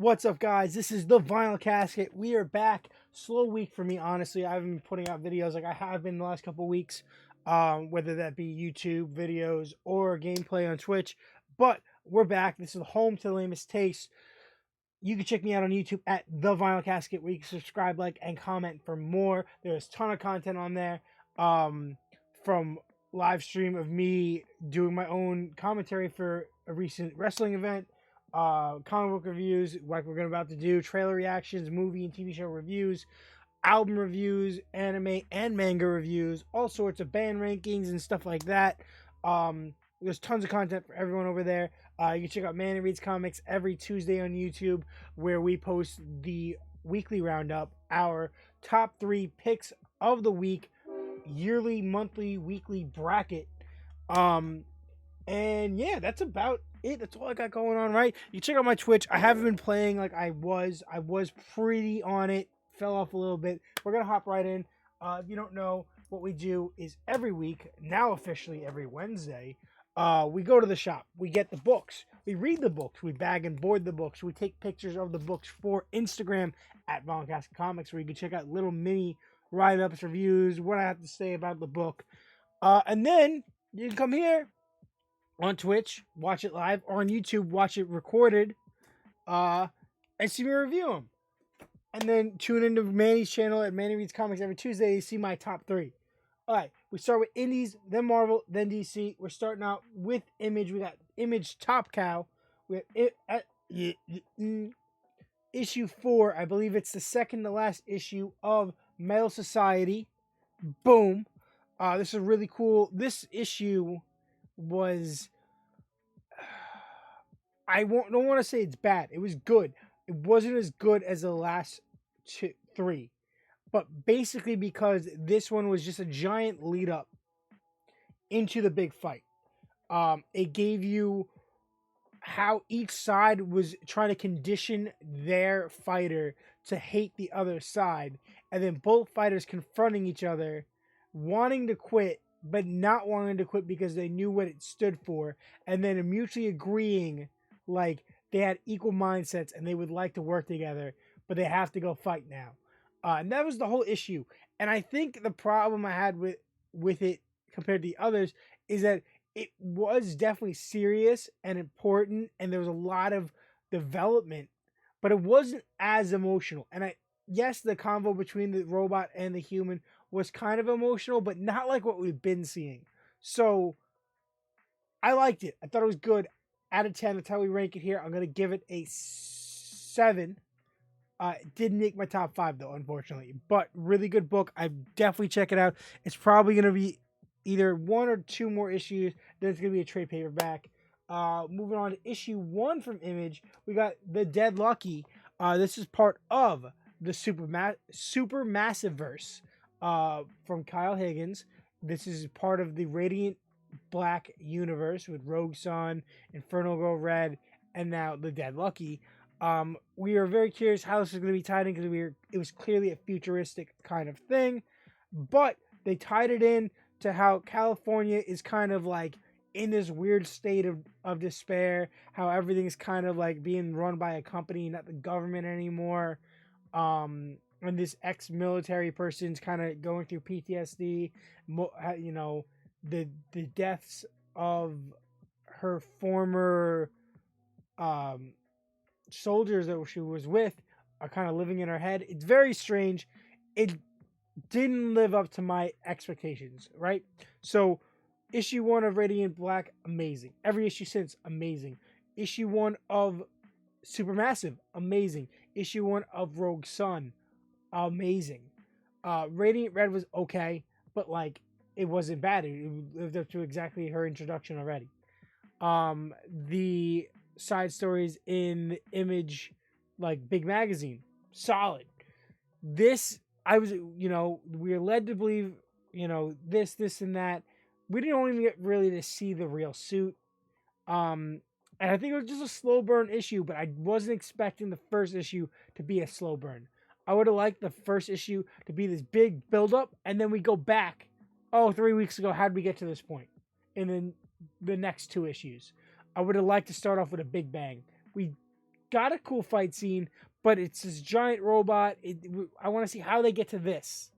What's up, guys? This is the Vinyl Casket. We are back. Slow week for me, honestly. I haven't been putting out videos like I have been the last couple weeks, whether that be YouTube videos or gameplay on Twitch. But we're back. This is the home to the lamest taste. You can check me out on YouTube at the Vinyl Casket, where you can subscribe, like, and comment for more. There's a ton of content on there, from live stream of me doing my own commentary for a recent wrestling event, comic book reviews like we're about to do, trailer reactions, movie and TV show reviews, album reviews, anime and manga reviews, all sorts of band rankings and stuff like that. There's tons of content for everyone over there. You can check out Manny Reads Comics every Tuesday on YouTube, where we post the weekly roundup, our top 3 picks of the week, yearly, monthly, weekly bracket. And yeah, that's about it. That's all I got going on, right? You check out my Twitch. I haven't been playing like I was. I was pretty on it. Fell off a little bit. We're gonna hop right in. If you don't know, what we do is every week, now officially every Wednesday, we go to the shop. We get the books. We read the books. We bag and board the books. We take pictures of the books for Instagram at Volcast Comics, where you can check out little mini write-ups, reviews, what I have to say about the book. And then you can come here on Twitch, watch it live, or on YouTube, watch it recorded, and see me review them. And then tune into Manny's channel at Manny Reads Comics every Tuesday to see my top 3. All right, we start with Indies, then Marvel, then DC. We're starting out with Image. We got Image Top Cow. We have issue 4. I believe it's the second to last issue of Metal Society. Boom. This is really cool. This issue was, don't want to say it's bad. It was good. It wasn't as good as the last 3, but basically because this one was just a giant lead up into the big fight. It gave you how each side was trying to condition their fighter to hate the other side, and then both fighters confronting each other, wanting to quit, but not wanting to quit because they knew what it stood for, and then mutually agreeing like they had equal mindsets and they would like to work together, but they have to go fight now. And that was the whole issue. And I think the problem I had with it compared to the others is that it was definitely serious and important, and there was a lot of development, but it wasn't as emotional. And yes, the convo between the robot and the human was kind of emotional, but not like what we've been seeing. So I liked it. I thought it was good. Out of 10, that's how we rank it here. I'm going to give it a 7. It didn't make my top 5, though, unfortunately. But really good book. I definitely check it out. It's probably going to be either 1 or 2 more issues. Then it's going to be a trade paperback. Moving on to issue 1 from Image, we got The Dead Lucky. This is part of the Super Massive Verse from Kyle Higgins. This is part of the Radiant Black universe with Rogue Sun, Infernal Girl Red, and now The Dead Lucky. We are very curious how this is going to be tied in, because it was clearly a futuristic kind of thing, but they tied it in to how California is kind of like in this weird state of despair, how everything's kind of like being run by a company, not the government anymore. And this ex-military person's kind of going through PTSD, the deaths of her former soldiers that she was with are kind of living in her head. It's very strange. It didn't live up to my expectations, right? So issue 1 of Radiant Black, amazing. Every issue since, amazing. Issue 1 of Supermassive, amazing. Issue 1 of Rogue Sun, amazing. Radiant Red was okay, but like it wasn't bad. It lived up to exactly her introduction already. The side stories in Image, like Big Magazine, solid. This, I was, we were led to believe, this and that. We didn't even get really to see the real suit. And I think it was just a slow burn issue, but I wasn't expecting the first issue to be a slow burn. I would have liked the first issue to be this big build-up, and then we go back. 3 weeks ago, how did we get to this point? And then the next 2 issues. I would have liked to start off with a big bang. We got a cool fight scene, but it's this giant robot. I want to see how they get to this.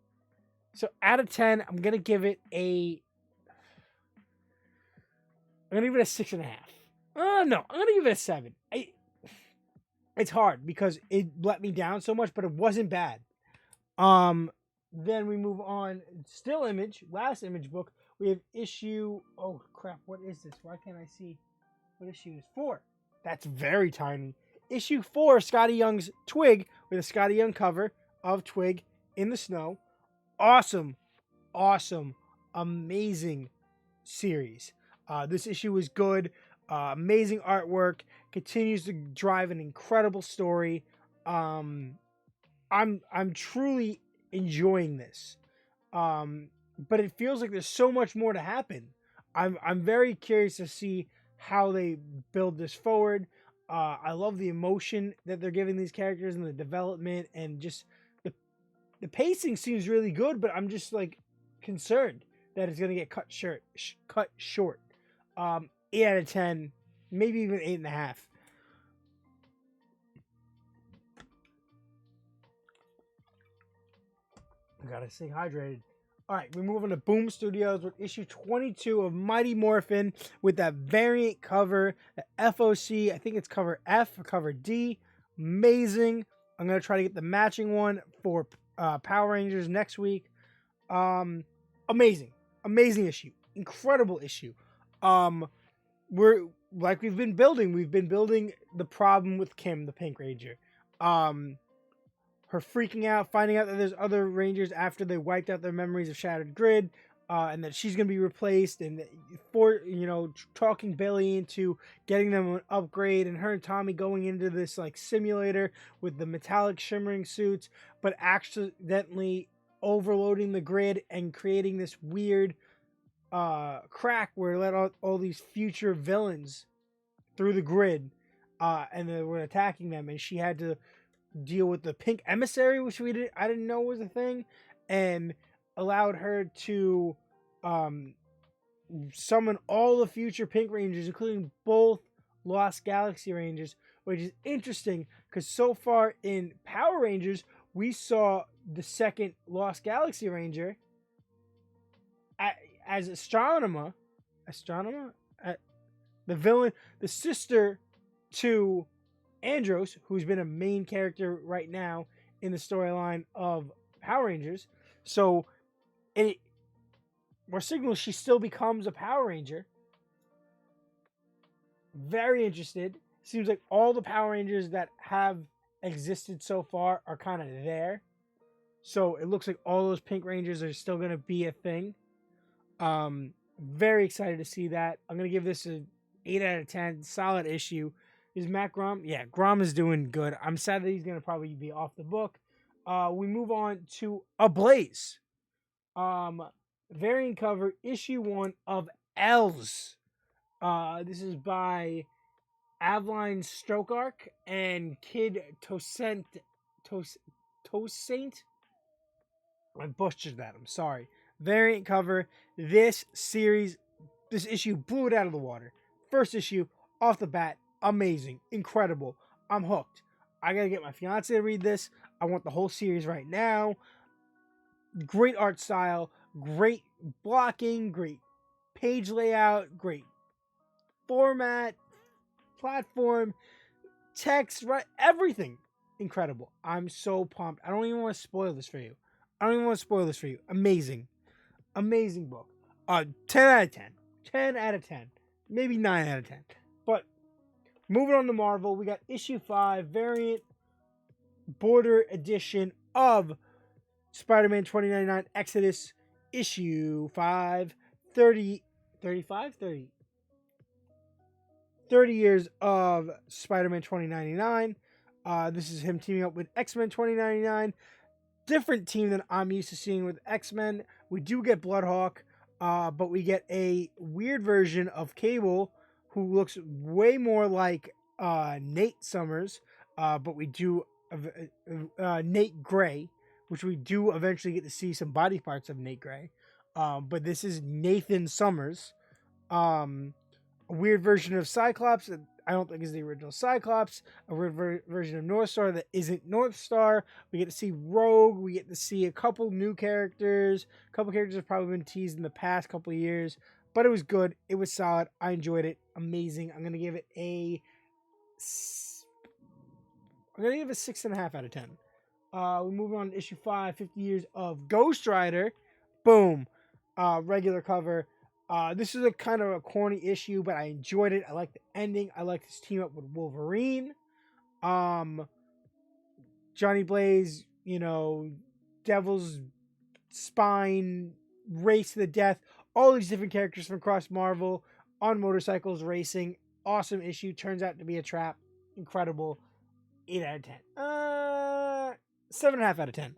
So out of 10, I'm gonna give it a 6.5. No, I'm gonna give it a 7. It's hard because it let me down so much, but it wasn't bad. Then we move on. Still Image, last Image book. We have issue. Oh crap! What is this? Why can't I see what issue is 4? That's very tiny. Issue 4, Scotty Young's Twig, with a Scotty Young cover of Twig in the snow. Awesome, amazing series. This issue was good. Amazing artwork. Continues to drive an incredible story. I'm truly enjoying this. But it feels like there's so much more to happen. I'm very curious to see how they build this forward. I love the emotion that they're giving these characters and the development, and just the pacing seems really good, but I'm just like concerned that it's gonna get cut short. 8 out of 10, maybe even 8.5. I gotta stay hydrated. All right, we move on to Boom Studios with issue 22 of Mighty Morphin with that variant cover, the FOC. I think it's cover F or cover D. Amazing. I'm gonna try to get the matching one for Power Rangers next week. Amazing issue, incredible issue. We're like we've been building the problem with Kim, the Pink Ranger. Her freaking out, finding out that there's other Rangers after they wiped out their memories of Shattered Grid, and that she's gonna be replaced, and talking Billy into getting them an upgrade, and her and Tommy going into this like simulator with the metallic shimmering suits, but accidentally overloading the grid and creating this weird crack where it let all these future villains through the grid, and they were attacking them, and she had to deal with the Pink Emissary, which I didn't know was a thing, and allowed her to summon all the future Pink Rangers, including both Lost Galaxy Rangers, which is interesting because so far in Power Rangers we saw the second Lost Galaxy Ranger as Astronema, the villain, the sister to Andros, who's been a main character right now in the storyline of Power Rangers. So we're signaling she still becomes a Power Ranger. Very interested. Seems like all the Power Rangers that have existed so far are kind of there. So it looks like all those Pink Rangers are still going to be a thing. Very excited to see that. I'm going to give this an 8 out of 10. Solid issue. Is Matt Grom? Yeah, Grom is doing good. I'm sad that he's going to probably be off the book. We move on to Ablaze. Variant cover, issue 1 of Els. This is by Aveline Stokark and Kid Tosaint. I butchered that. I'm sorry. Variant cover. This issue blew it out of the water. First issue, off the bat, amazing, incredible. I'm hooked. I gotta get my fiance to read this. I want the whole series right now. Great art style, great blocking, great page layout, great format, platform, text, right? Everything incredible. I'm so pumped. I don't even want to spoil this for you. Amazing book. 10 out of 10. 10 out of 10. Maybe 9 out of 10. But moving on to Marvel, we got issue 5, variant border edition of Spider-Man 2099 Exodus, issue 5, 30 years of Spider-Man 2099. This is him teaming up with X-Men 2099. Different team than I'm used to seeing with X-Men. We do get Bloodhawk, but we get a weird version of Cable who looks way more like Nate Summers, but we do Nate Gray, which we do eventually get to see some body parts of Nate Gray. But this is Nathan Summers. A weird version of Cyclops. I don't think is the original Cyclops, a version of North Star that isn't North Star. We get to see Rogue. We get to see a couple new characters. A couple characters have probably been teased in the past couple of years, but it was good. It was solid. I enjoyed it. Amazing. I'm gonna give it a 6.5 out of 10. We're moving on to issue 5, 50 Years of Ghost Rider. Boom. Regular cover. This is a kind of a corny issue, but I enjoyed it. I like the ending. I like this team up with Wolverine. Johnny Blaze, Devil's Spine, Race to the Death. All these different characters from across Marvel on motorcycles racing. Awesome issue. Turns out to be a trap. Incredible. 8 out of 10. 7.5 out of 10.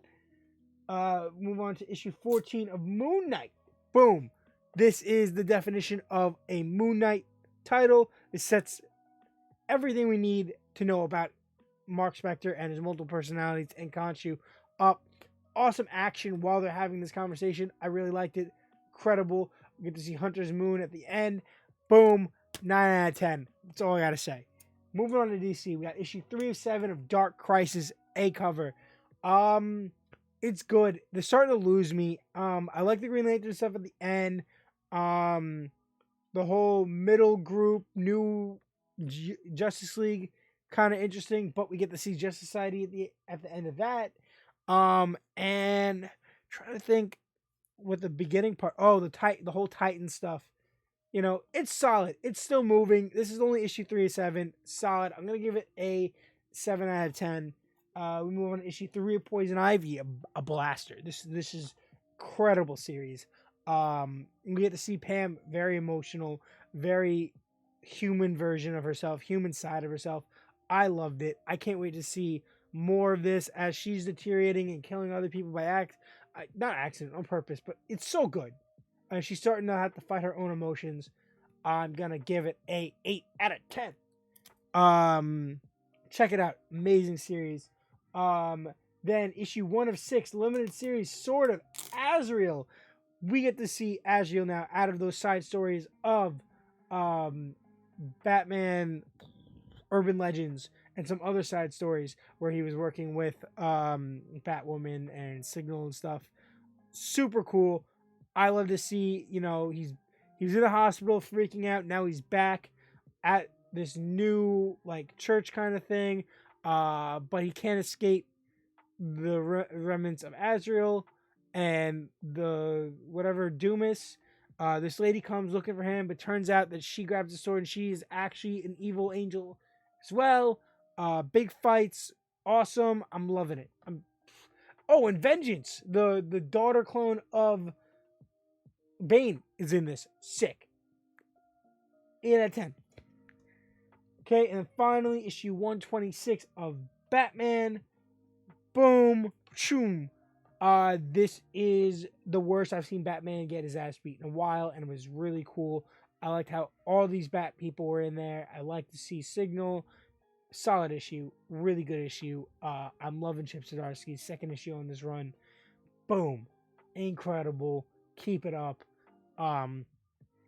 Move on to issue 14 of Moon Knight. Boom. This is the definition of a Moon Knight title. It sets everything we need to know about Mark Spector and his multiple personalities and Khonshu up. Awesome action while they're having this conversation. I really liked it. Incredible. We get to see Hunter's Moon at the end. Boom. 9 out of 10. That's all I got to say. Moving on to DC. We got issue 3 of 7 of Dark Crisis, A cover. It's good. They're starting to lose me. I like the Green Lantern stuff at the end. The whole middle group, new Justice League, kind of interesting, but we get to see Justice Society at the end of that. And trying to think what the beginning part. Oh, the whole Titan stuff. It's solid. It's still moving. This is only issue 3 of 7. Solid. I'm gonna give it a 7 out of 10. We move on to issue 3 of Poison Ivy, a blaster. This is incredible series. We get to see Pam, very emotional, very human version of herself, human side of herself. I loved it. I can't wait to see more of this as she's deteriorating and killing other people by not accident, on purpose, but it's so good. She's starting to have to fight her own emotions. I'm gonna give it a 8 out of 10. Check it out. Amazing series. Then issue 1 of 6, limited series, Sword of Azrael. We get to see Azrael now out of those side stories of Batman Urban Legends and some other side stories where he was working with Batwoman and Signal and stuff. Super cool. I love to see, he was in the hospital freaking out. Now he's back at this new church kind of thing. But he can't escape the remnants of Azrael and the whatever Doomis. This lady comes looking for him, but turns out that she grabs the sword and she is actually an evil angel as well. Big fights, awesome. I'm loving it. And Vengeance, the daughter clone of Bane, is in this. Sick. 8 out of 10. Okay, and then finally, issue 126 of Batman. Boom. Choom. This is the worst I've seen Batman get his ass beat in a while, and it was really cool. I liked how all these Bat people were in there. I like to see Signal. Solid issue. Really good issue. I'm loving Chip Zdarsky's second issue on this run. Boom. Incredible. Keep it up.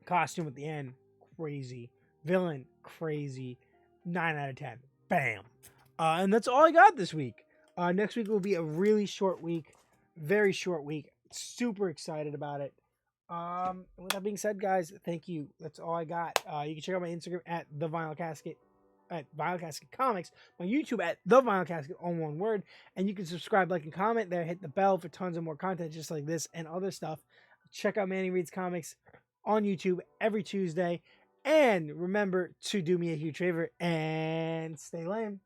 Costume at the end. Crazy. Villain. Crazy. 9 out of 10. Bam. And that's all I got this week. Next week will be a really short week. Very short week. Super excited about it. With that being said, guys, thank you. That's all I got. You can check out my Instagram at The Vinyl Casket, at Vinyl Casket Comics, my YouTube at The Vinyl Casket, all one word, and you can subscribe, like, and comment there. Hit the bell for tons of more content just like this and other stuff. Check out Manny Reads Comics on YouTube every Tuesday. And remember to do me a huge favor and stay lame.